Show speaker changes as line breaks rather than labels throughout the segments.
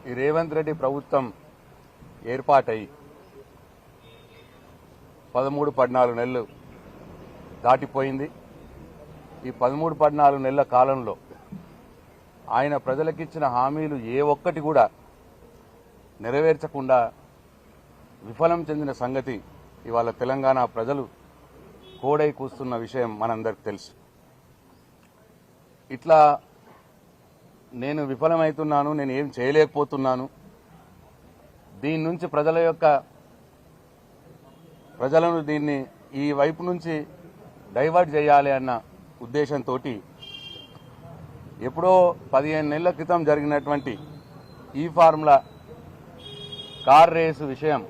ఈ రేవంత్ రెడ్డి ప్రభుత్వం ఏర్పాటై 13-14 నెలలు దాటిపోయింది. ఈ 13-14 నెలల కాలంలో ఆయన ప్రజలకిచ్చిన హామీలు ఏ ఒక్కటి కూడా నెరవేర్చకుండా విఫలం చెందిన సంగతి ఇవాళ తెలంగాణ ప్రజలు కోడై కూస్తున్న విషయం మనందరికి తెలుసు. ఇట్లా నేను విఫలమవుతున్నాను, నేను ఏం చేయలేకపోతున్నాను, దీని నుంచి ప్రజలను దీన్ని ఈ వైపు నుంచి డైవర్ట్ చేయాలి అన్న ఉద్దేశంతో ఎప్పుడో 15 నెలల క్రితం జరిగినటువంటి ఈ ఫార్ములా కార్ రేసు విషయం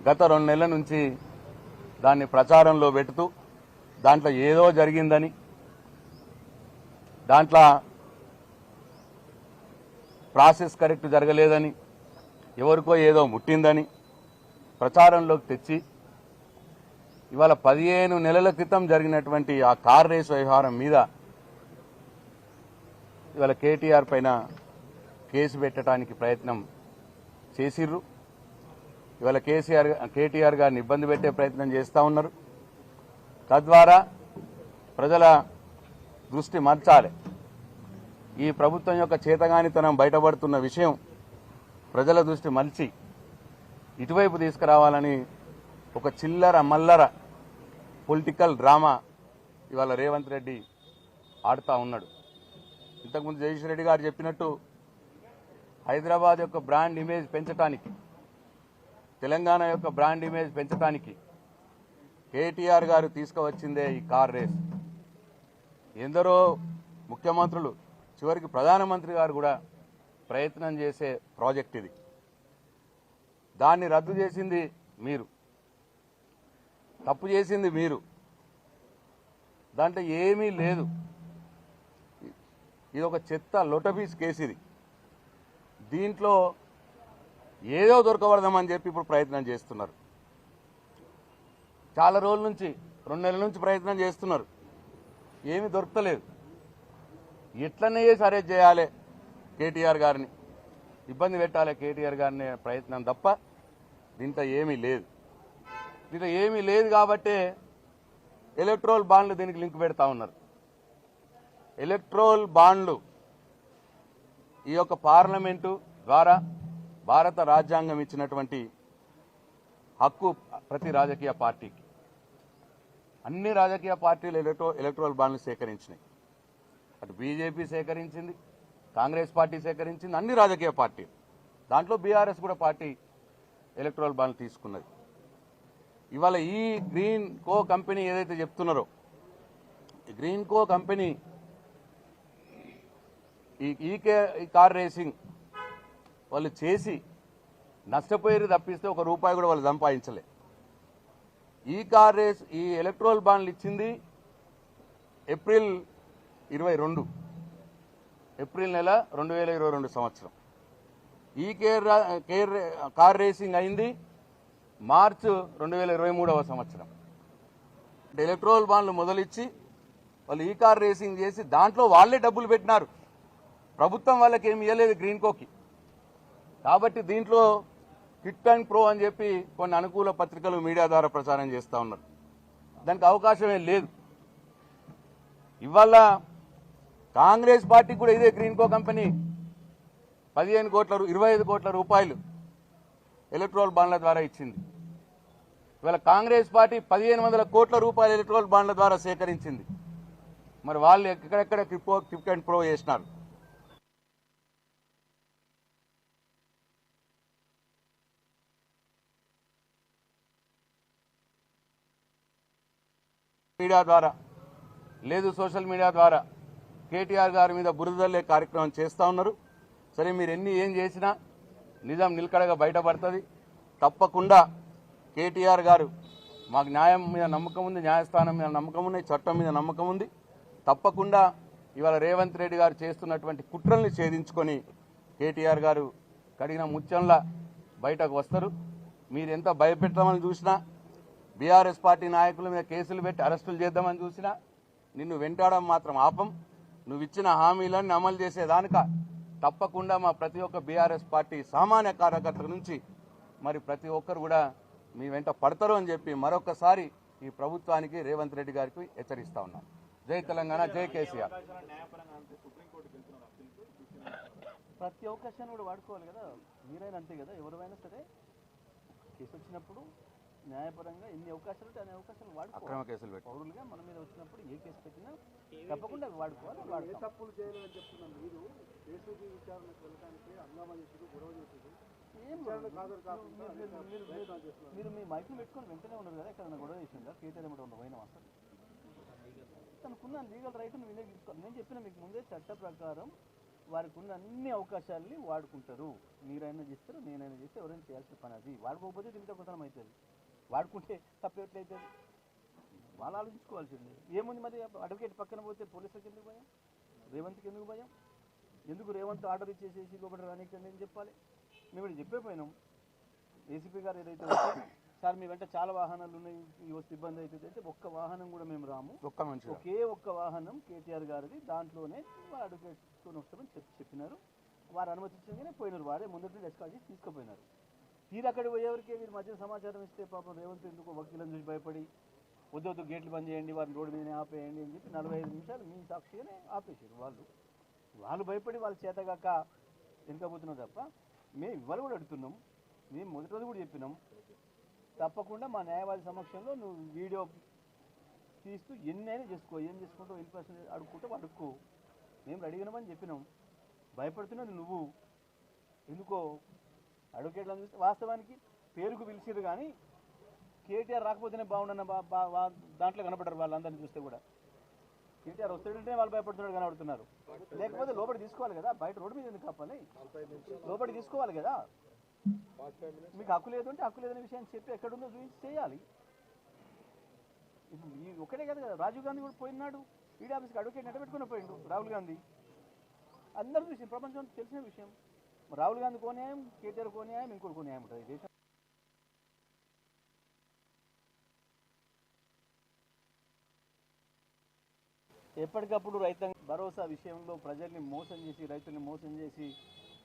గత 2 నెలల నుంచి దాన్ని ప్రచారంలో పెడుతూ దాంట్లో ఏదో జరిగిందని, దాంట్లో ప్రాసెస్ కరెక్ట్ జరగలేదని, ఎవరికో ఏదో ముట్టిందని ప్రచారంలోకి తెచ్చి ఇవాళ 15 నెలల క్రితం జరిగినటువంటి ఆ కార్ రేసు వ్యవహారం మీద ఇవాళ కేటీఆర్ పైన కేసు పెట్టడానికి ప్రయత్నం చేసిర్రు. ఇవాళ కేటీఆర్ గారిని ఇబ్బంది పెట్టే ప్రయత్నం చేస్తూ ఉన్నారు. తద్వారా ప్రజల దృష్టి మార్చాలి. ఈ ప్రభుత్వం యొక్క చేతగానితనం బయటపడుతున్న విషయం ప్రజల దృష్టి మలిచి ఇటువైపు తీసుకురావాలని ఒక చిల్లర మల్లర పొలిటికల్ డ్రామా ఇవాళ రేవంత్ రెడ్డి ఆడుతూ ఉన్నాడు. ఇంతకుముందు జగదీష్ రెడ్డి గారు చెప్పినట్టు హైదరాబాద్ యొక్క బ్రాండ్ ఇమేజ్ పెంచడానికి, తెలంగాణ యొక్క బ్రాండ్ ఇమేజ్ పెంచడానికి కేటీఆర్ గారు తీసుకువచ్చిందే ఈ కార్ రేస్. ఎందరో ముఖ్యమంత్రులు, చివరికి ప్రధానమంత్రి గారు కూడా ప్రయత్నం చేసే ప్రాజెక్ట్ ఇది. దాన్ని రద్దు చేసింది మీరు, తప్పు చేసింది మీరు. దాంట్లో ఏమీ లేదు. ఇది ఒక చెత్త లొటపీస్ కేసు. ఇది దీంట్లో ఏదో దొరకబడదామని చెప్పి ఇప్పుడు ప్రయత్నం చేస్తున్నారు. చాలా రోజుల నుంచి, 2 నెలల నుంచి ప్రయత్నం చేస్తున్నారు. ఏమీ దొరకలేదు. ఎట్లనే చేసి అరెస్ట్ చేయాలి కేటీఆర్ గారిని, ఇబ్బంది పెట్టాలి కేటీఆర్ గారిని ప్రయత్నం తప్ప దీంట్లో ఏమీ లేదు. దీంట్లో ఏమీ లేదు కాబట్టే ఎలక్ట్రల్ బాండ్లు దీనికి లింక్ పెడతా ఉన్నారు. ఎలక్ట్రల్ బాండ్లు ఈ యొక్క పార్లమెంటు ద్వారా భారత రాజ్యాంగం ఇచ్చినటువంటి హక్కు ప్రతి రాజకీయ పార్టీకి. అన్ని రాజకీయ పార్టీలు ఎలక్ట్రల్ బాండ్లు సేకరించినాయి. అటు బీజేపీ సేకరించింది, కాంగ్రెస్ పార్టీ సేకరించింది, అన్ని రాజకీయ పార్టీలు. దాంట్లో బీఆర్ఎస్ కూడా పార్టీ ఎలక్ట్రల్ బాండ్లు తీసుకున్నది. ఇవాళ ఈ గ్రీన్ కో కంపెనీ ఏదైతే చెప్తున్నారో, ఈ గ్రీన్ కో కంపెనీ ఈ కార్ రేసింగ్ వాళ్ళు చేసి నష్టపోయేది తప్పిస్తే ₹1 కూడా వాళ్ళు సంపాదించలే. ఈ కార్ రేస్, ఈ ఎలక్ట్రల్ బాండ్లు ఇచ్చింది ఏప్రిల్ 22, ఏప్రిల్ నెల 2022 సంవత్సరం. ఈ కార్ రేసింగ్ అయింది మార్చి 2023 సంవత్సరం. అంటే ఎలక్ట్రల్ బాండ్లు మొదలిచ్చి వాళ్ళు ఈ కార్ రేసింగ్ చేసి దాంట్లో వాళ్ళే డబ్బులు పెట్టినారు. ప్రభుత్వం వాళ్ళకి ఏమి ఇవ్వలేదు గ్రీన్ కోకి. కాబట్టి దీంట్లో కిట్ అండ్ ప్రో అని చెప్పి కొన్ని అనుకూల పత్రికలు మీడియా ద్వారా ప్రచారం చేస్తూ ఉన్నారు. దానికి అవకాశమే లేదు. ఇవాళ కాంగ్రెస్ పార్టీకి కూడా ఇదే గ్రీన్ కో కంపెనీ 25 కోట్ల రూపాయలు ఎలక్ట్రల్ బాండ్ల ద్వారా ఇచ్చింది. ఇవాళ కాంగ్రెస్ పార్టీ 1500 కోట్ల రూపాయలు ఎలక్ట్రల్ బాండ్ల ద్వారా సేకరించింది. మరి వాళ్ళు ఎక్కడెక్కడ కిట్ అండ్ ప్రో చేసినారు. మీడియా ద్వారా లేదు, సోషల్ మీడియా ద్వారా కేటీఆర్ గారి మీద బురదల్లే కార్యక్రమం చేస్తూ ఉన్నారు. సరే, మీరు ఏం చేసినా నిజం నిలకడగా బయటపడుతుంది. తప్పకుండా కేటీఆర్ గారు, మాకు న్యాయం మీద నమ్మకం ఉంది, న్యాయస్థానం మీద నమ్మకం ఉంది, చట్టం మీద నమ్మకం ఉంది. తప్పకుండా ఇవాళ రేవంత్ రెడ్డి గారు చేస్తున్నటువంటి కుట్రల్ని ఛేదించుకొని కేటీఆర్ గారు కడిగిన ముత్యంలా బయటకు వస్తారు. మీరు ఎంత భయపెట్టమని చూసినా, బీఆర్ఎస్ పార్టీ నాయకుల మీద కేసులు పెట్టి అరెస్టులు చేద్దామని చూసినా నిన్ను వెంటాడడం మాత్రం ఆపం. నువ్వు ఇచ్చిన హామీలన్నీ అమలు చేసేదానిక తప్పకుండా మా ప్రతి ఒక్క బీఆర్ఎస్ పార్టీ సామాన్య కార్యకర్తల నుంచి మరి ప్రతి ఒక్కరు కూడా మీ వెంట పడతారు అని చెప్పి మరొకసారి ఈ ప్రభుత్వానికి రేవంత్ రెడ్డి గారికి హెచ్చరిస్తా ఉన్నాం. జై తెలంగాణ, జై కేసీఆర్.
ప్రతి అవకాశాన్ని కూడా వాడుకోవాలి కదా, మీరైనా అంతే కదా, ఎవరైనా సరే కేసు వచ్చినప్పుడు న్యాయపరంగా ఎన్ని అవకాశాలు ఉంటే అన్ని అవకాశాలు వాడుకోవాలి.
అక్రమ కేసులు పెట్టి
పౌరులుగా మన మీద వచ్చినప్పుడు ఏ కేసు పెట్టినా తప్పకుండా వాడుకోవాలి.
ఏ తప్పులు చేయాలని చెప్తున్నాను. మీరు ఏసీబీ విచారణకు వెళ్ళడానికి హంగామా చేసారు, గొడవ చేసారు.
మీరు మీ మైకులు పెట్టుకొని వెంటనే ఉన్నారు కదా, ఇక్కడ గొడవ చేసిందా? కేటీఆర్ ఏమిటో ఉన్న పోయినా అసలు తనకున్న లీగల్ రైట్ను వినియోగించుకోవాలి. నేను చెప్పిన మీకు ముందే చట్ట ప్రకారం వారికి ఉన్న అన్ని అవకాశాలని వాడుకుంటారు. మీరైనా చేస్తారు, నేనైనా చేస్తే ఎవరైనా చేయాల్సిన పని అది. వాడుకోకపోతే దీంతో కొత్తనం అవుతుంది, వాడుకుంటే తప్పేట్లయితుంది వాళ్ళు ఆలోచించుకోవాల్సింది. ఏముంది మరి అడ్వకేట్ పక్కన పోతే పోలీసులకు ఎందుకు భయం, రేవంత్కి ఎందుకు భయం? ఎందుకు రేవంత్ ఆర్డర్ ఇచ్చేసేసి ఇంకొకటి రానికండి అని చెప్పాలి? మేము ఇక్కడ చెప్పేపోయినాం. ఏసీపీ గారు ఏదైతే సార్ మీ వెంట చాలా వాహనాలు ఉన్నాయి, ఈ వస్తే ఇబ్బంది అవుతుంది అంటే ఒక్క వాహనం కూడా మేము రాము, ఒకే ఒక్క వాహనం కేటీఆర్ గారిది, దాంట్లోనే అడ్వకేట్తో వస్తామని చెప్పినారు. వారు అనుమతించగానే పోయినారు, వారే ముందటి ఎస్కాల్ చేసి తీసుకుపోయినారు. తీరు అక్కడికి పోయేవరకే మీరు మధ్య సమాచారం ఇస్తే పాపం రేవంత్ ఎందుకు వకీలను చూసి భయపడి వద్దు గేట్లు బంద్ చేయండి, వారిని రోడ్డు మీదనే ఆపేయండి అని చెప్పి 45 నిమిషాలు మీ సాక్షిగానే ఆపేసారు. వాళ్ళు భయపడి వాళ్ళు చేతగాక వెనుకపోతున్నాం తప్ప మేము ఇవాళ కూడా అడుగుతున్నాం. మేము మొదటి రోజు కూడా చెప్పినాం, తప్పకుండా మా న్యాయవాది సమక్షంలో నువ్వు వీడియో తీస్తూ ఎన్నైనా చేసుకో, ఏం చేసుకుంటావు ఇన్ఫర్మేషన్ అడుక్కుంటూ అడుక్కో, మేము అడిగినామని చెప్పినాం. భయపడుతున్నది నువ్వు ఎందుకో అడ్వకేట్లను చూస్తే వాస్తవానికి పేరుకు పిలిచిరు కానీ కేటీఆర్ రాకపోతేనే బాగుండన్న దాంట్లో కనపడరు. వాళ్ళందరినీ చూస్తే కూడా కేటీఆర్ వస్తుంటే వాళ్ళు భయపడుతున్నాడు కనబడుతున్నారు. లేకపోతే లోపలి తీసుకోవాలి కదా, బయట రోడ్డు మీద ఎందుకు కాపాలి, లోపలికి తీసుకోవాలి కదా. మీకు హక్కు లేదు అంటే హక్కు లేదనే విషయాన్ని చెప్పి ఎక్కడుందో చూపించి చేయాలి. ఇప్పుడు ఒక్కడే కదా, రాజీవ్ గాంధీ కూడా పోయినాడు, ఈడీ ఆఫీస్కి అడ్వకేట్ నెట్టబెట్టుకుని పోయిండు రాహుల్ గాంధీ. అందరూ చూసి ప్రపంచం తెలిసిన విషయం. రాహుల్ గాంధీ కో న్యాయం, కేటీఆర్ కో న్యాయం, ఇంకోటి కో న్యాయం ఉంటుంది దేశం. ఎప్పటికప్పుడు రైతాంగ భరోసా విషయంలో ప్రజల్ని మోసం చేసి, రైతుల్ని మోసం చేసి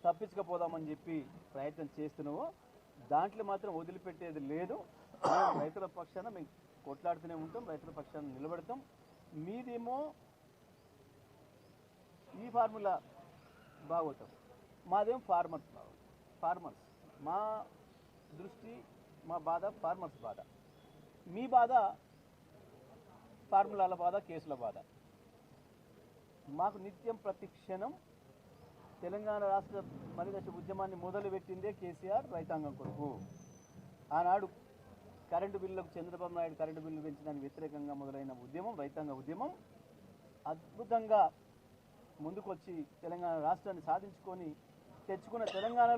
తప్పించకపోదామని చెప్పి ప్రయత్నం చేస్తున్నావో దాంట్లో మాత్రం వదిలిపెట్టేది లేదు. రైతుల పక్షాన మేము కొట్లాడుతూనే ఉంటాం, రైతుల పక్షాన నిలబెడతాం. మీదేమో ఈ ఫార్ములా బాగోతాం, మాదేమో ఫార్మర్స్. మా దృష్టి, మా బాధ ఫార్మర్స్ బాధ, మీ బాధ ఫార్ములాల బాధ, కేసుల బాధ. మాకు నిత్యం ప్రతి క్షణం తెలంగాణ రాష్ట్ర మలిదశ ఉద్యమాన్ని మొదలుపెట్టిందే కేసీఆర్ రైతాంగం కొరకు. ఆనాడు కరెంటు బిల్లులకు చంద్రబాబు నాయుడు కరెంటు బిల్లు పెంచడానికి వ్యతిరేకంగా మొదలైన ఉద్యమం, రైతాంగ ఉద్యమం అద్భుతంగా ముందుకొచ్చి తెలంగాణ రాష్ట్రాన్ని సాధించుకొని తెచ్చుకున్న తెలంగాణలో